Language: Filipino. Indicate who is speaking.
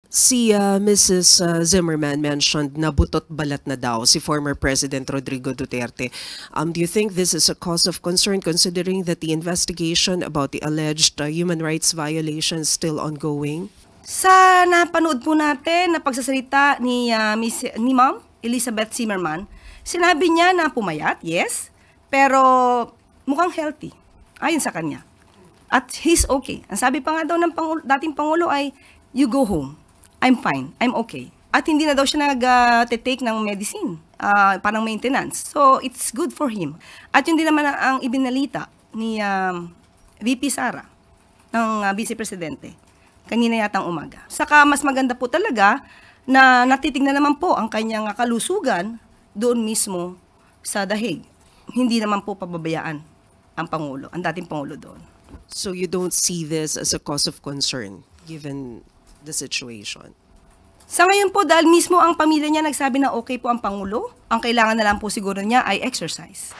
Speaker 1: Si Mrs. Zimmerman mentioned na butot balat na daw si former President Rodrigo Duterte. Do you think this is a cause of concern considering that the investigation about the alleged human rights violations still ongoing?
Speaker 2: Sa napanood po natin na pagsasalita ni Ma'am Elizabeth Zimmerman, sinabi niya na pumayat, yes, pero mukhang healthy, ayon sa kanya. At he's okay. Ang sabi pa nga daw ng dating Pangulo ay, you go home. I'm fine. I'm okay. At hindi na daw siya nag-take ng medicine, parang maintenance. So, it's good for him. At yun din naman ang ibinalita ni VP Sara ng Vice Presidente kanina yatang umaga. Saka mas maganda po talaga na natitignan naman po ang kanyang kalusugan doon mismo sa dahig. Hindi naman po pababayaan ang Pangulo, ang dating Pangulo doon.
Speaker 1: So you don't see this as a cause of concern given the situation?
Speaker 2: Sa ngayon po, dahil mismo ang pamilya niya nagsabi na okay po ang Pangulo, ang kailangan na lang po siguro niya ay exercise.